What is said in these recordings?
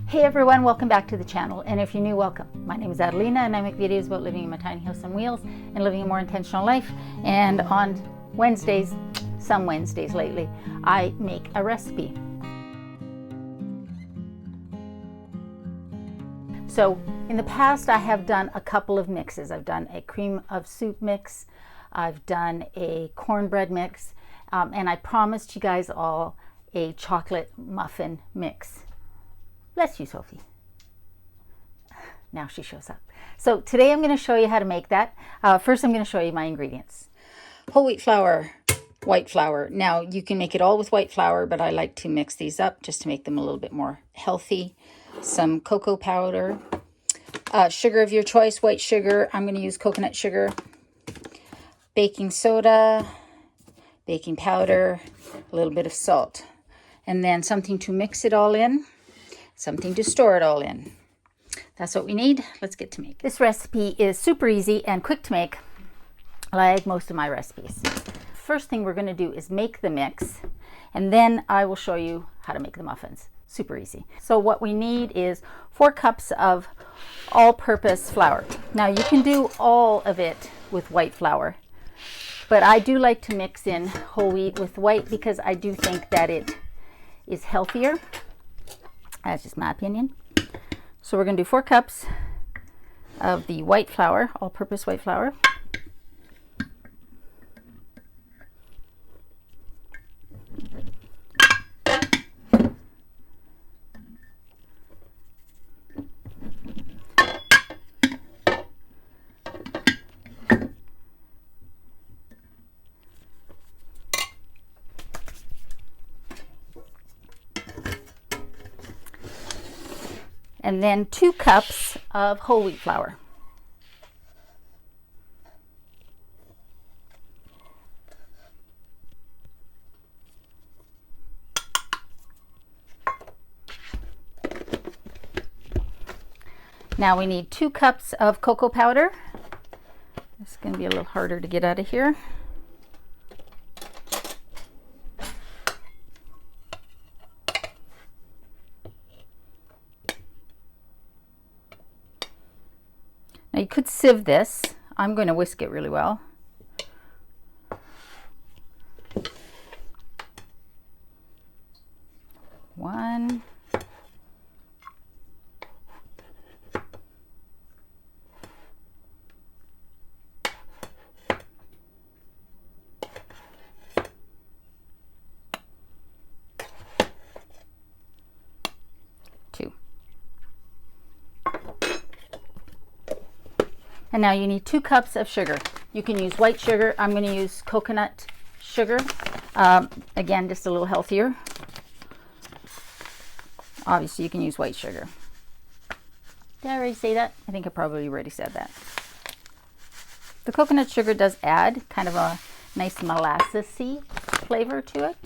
Hey everyone, welcome back to the channel, and if you're new, welcome. My name is Adelina and I make videos about living in my tiny house on wheels and living a more intentional life. And on Wednesdays, some Wednesdays lately, I make a recipe. So in the past I have done a couple of mixes. I've done a cream of soup mix, I've done a cornbread mix, and I promised you guys all a chocolate muffin mix. Bless you, Sophie. Now she shows up. So today I'm going to show you how to make that. First I'm going to show you my ingredients. Whole wheat flour, white flour. Now you can make it all with white flour, but I like to mix these up just to make them a little bit more healthy. Some cocoa powder, sugar of your choice, white sugar. I'm going to use coconut sugar, baking soda, baking powder, a little bit of salt, and then something to mix it all in. Something to store it all in. That's what we need. Let's get to make. This recipe is super easy and quick to make, like most of my recipes. First thing we're going to do is make the mix, and then I will show you how to make the muffins. Super easy. So what we need is 4 cups of all-purpose flour. Now you can do all of it with white flour, but I do like to mix in whole wheat with white because I do think that it is healthier. That's just my opinion. So we're going to do 4 cups of the white flour, all-purpose white flour. And then 2 cups of whole wheat flour. Now we need 2 cups of cocoa powder. It's going to be a little harder to get out of here. Now you could sieve this. I'm going to whisk it really well. One. And now you need 2 cups of sugar. You can use white sugar. I'm going to use coconut sugar. Again, just a little healthier. Obviously, you can use white sugar. Did I already say that? I think I probably already said that. The coconut sugar does add kind of a nice molassesy flavor to it.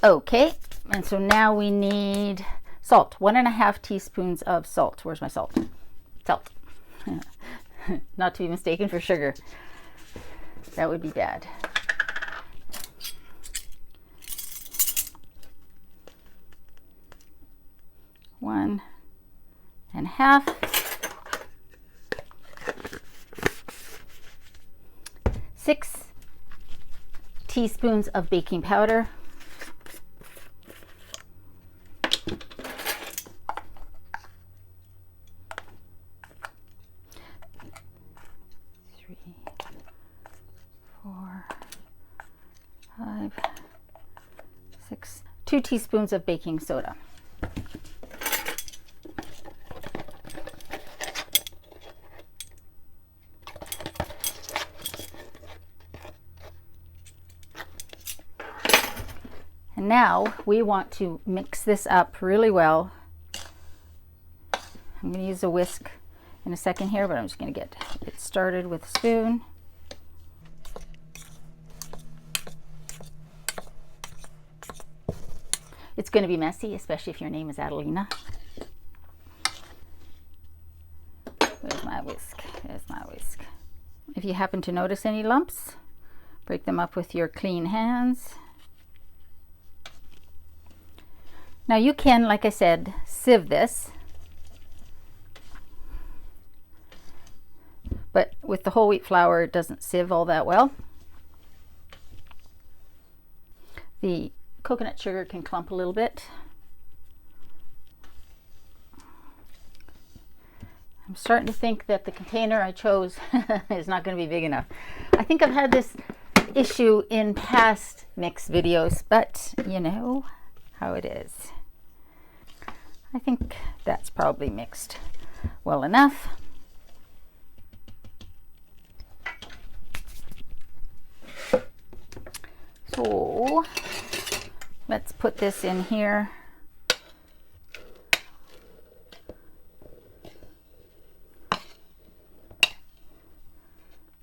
Okay, and so now we need salt. 1.5 teaspoons of salt. Where's my salt? Salt. Not to be mistaken for sugar. That would be bad. One and a half. 6 teaspoons of baking powder. 3, 4, 5, 6. 2 teaspoons of baking soda. And now we want to mix this up really well. I'm going to use a whisk in a second here, but I'm just going to get it started with a spoon. It's going to be messy, especially if your name is Adelina. Where's my whisk? There's my whisk. If you happen to notice any lumps, break them up with your clean hands. Now you can, like I said, sieve this, but with the whole wheat flour it doesn't sieve all that well. The coconut sugar can clump a little bit. I'm starting to think that the container I chose is not going to be big enough. I think I've had this issue in past mix videos, but you know how it is. I think that's probably mixed well enough. So let's put this in here.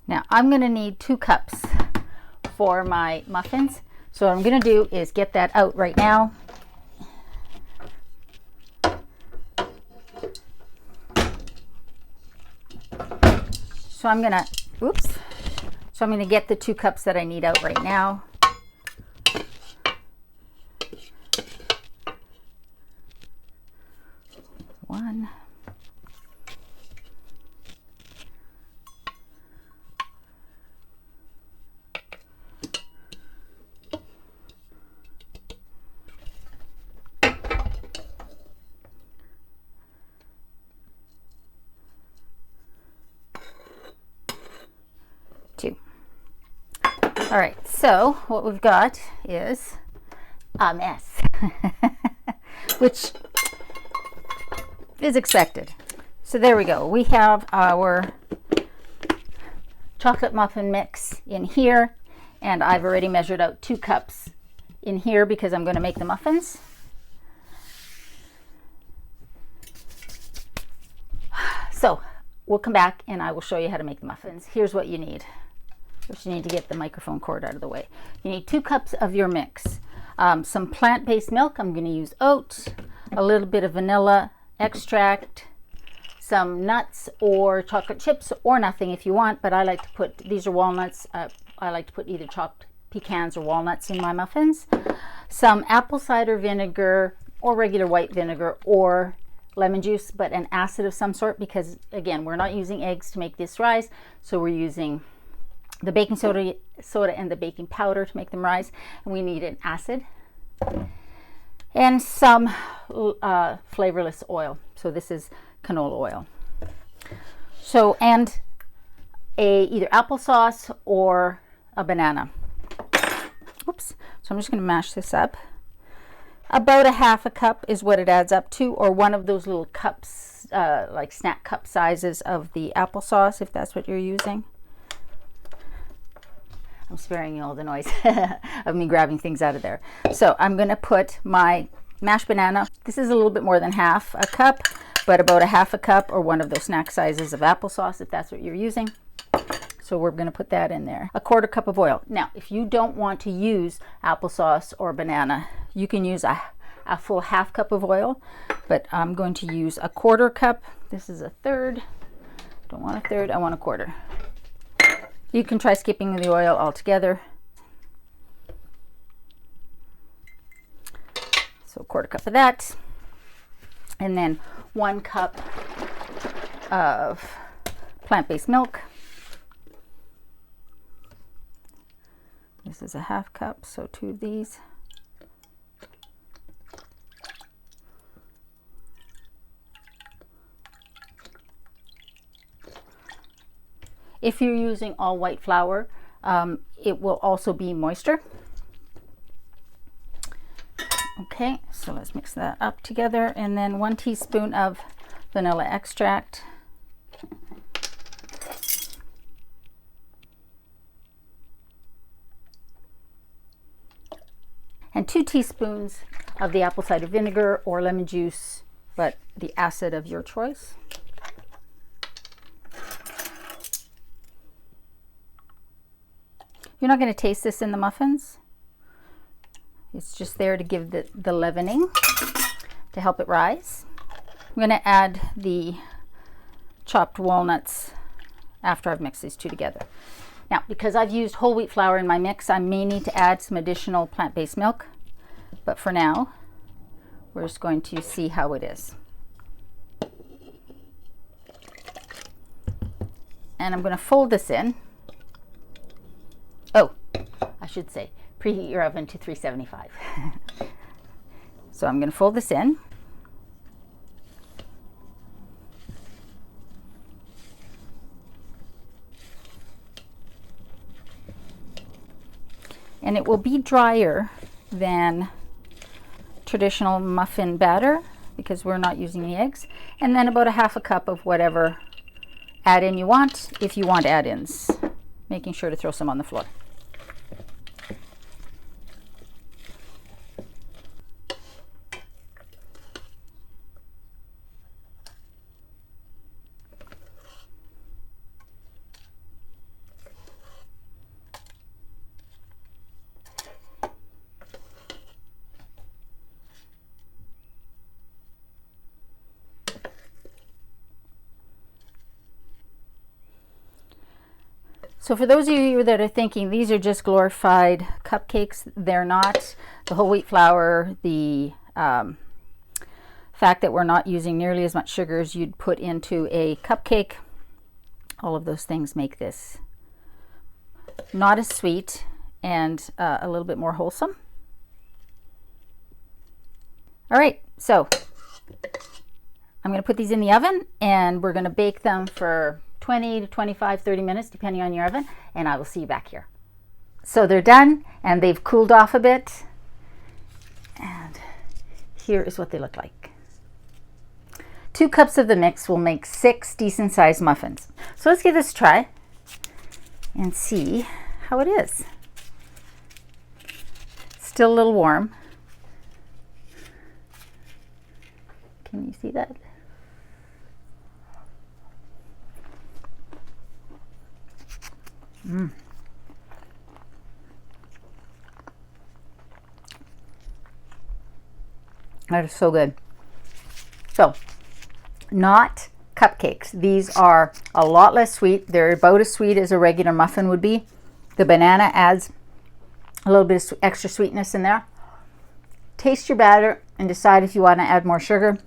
Now I'm going to need 2 cups for my muffins. So what I'm going to do is get that out right now. So I'm going to get the 2 cups that I need out right now. One. All right, so what we've got is a mess, which is expected. So there we go. We have our chocolate muffin mix in here, and I've already measured out 2 cups in here because I'm going to make the muffins. So we'll come back and I will show you how to make the muffins. Here's what you need. First, you need to get the microphone cord out of the way. You need 2 cups of your mix. Some plant-based milk. I'm going to use oats, a little bit of vanilla extract, some nuts or chocolate chips or nothing if you want, but I like to put, these are walnuts. I like to put either chopped pecans or walnuts in my muffins. Some apple cider vinegar or regular white vinegar or lemon juice, but an acid of some sort, because again, we're not using eggs to make this rise, so we're using the baking soda and the baking powder to make them rise, and we need an acid and some flavorless oil. So this is canola oil. So, and either applesauce or a banana. Oops. So I'm just going to mash this up. About 1/2 cup is what it adds up to, or one of those little cups, like snack cup sizes of the applesauce, if that's what you're using. I'm sparing you all the noise of me grabbing things out of there. So I'm going to put my mashed banana. This is a little bit more than 1/2 cup, but about 1/2 cup or one of those snack sizes of applesauce, if that's what you're using. So we're going to put that in there. 1/4 cup of oil. Now, if you don't want to use applesauce or banana, you can use a full 1/2 cup of oil, but I'm going to use 1/4 cup. This is 1/3. Don't want 1/3, I want 1/4. You can try skipping the oil altogether. So 1/4 cup of that. And then 1 cup of plant-based milk. This is 1/2 cup, so 2 of these. If you're using all white flour, it will also be moister. Okay, so let's mix that up together. And then 1 teaspoon of vanilla extract. And 2 teaspoons of the apple cider vinegar or lemon juice, but the acid of your choice. You're not going to taste this in the muffins. It's just there to give the leavening, to help it rise. I'm going to add the chopped walnuts after I've mixed these 2 together. Now, because I've used whole wheat flour in my mix, I may need to add some additional plant-based milk. But for now, we're just going to see how it is. And I'm going to fold this in. Oh, I should say, preheat your oven to 375. So I'm going to fold this in. And it will be drier than traditional muffin batter because we're not using the eggs. And then about a half a cup of whatever add-in you want, if you want add-ins. Making sure to throw some on the floor. So for those of you that are thinking these are just glorified cupcakes, they're not. The whole wheat flour, the fact that we're not using nearly as much sugar as you'd put into a cupcake, all of those things make this not as sweet and a little bit more wholesome. All right, so I'm going to put these in the oven and we're going to bake them for 20 to 25, 30 minutes, depending on your oven, and I will see you back here. So they're done and they've cooled off a bit. And here is what they look like. 2 cups of the mix will make 6 decent sized muffins. So let's give this a try and see how it is. Still a little warm. Can you see that? That is so good. So, not cupcakes. These are a lot less sweet. They're about as sweet as a regular muffin would be. The banana adds a little bit of extra sweetness in there. Taste your batter and decide if you want to add more sugar.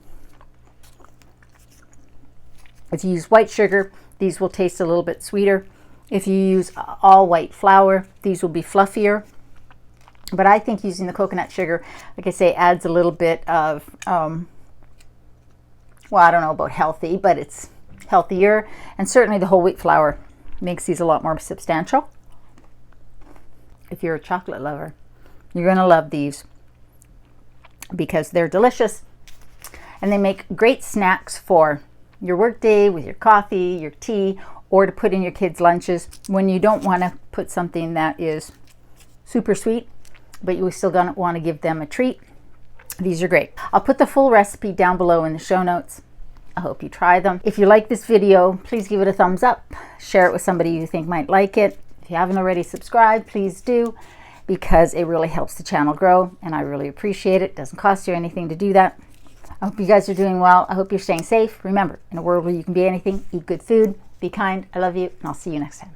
If you use white sugar, these will taste a little bit sweeter. If you use all white flour, these will be fluffier. But I think using the coconut sugar, like I say, adds a little bit of, well, I don't know about healthy, but it's healthier. And certainly the whole wheat flour makes these a lot more substantial. If you're a chocolate lover, you're going to love these because they're delicious. And they make great snacks for your work day with your coffee, your tea, or to put in your kids' lunches when you don't want to put something that is super sweet, but you still gonna want to give them a treat. These are great. I'll put the full recipe down below in the show notes. I hope you try them. If you like this video, please give it a thumbs up. Share it with somebody you think might like it. If you haven't already subscribed, please do, because it really helps the channel grow and I really appreciate it. It doesn't cost you anything to do that. I hope you guys are doing well. I hope you're staying safe. Remember, in a world where you can be anything, eat good food, be kind. I love you, and I'll see you next time.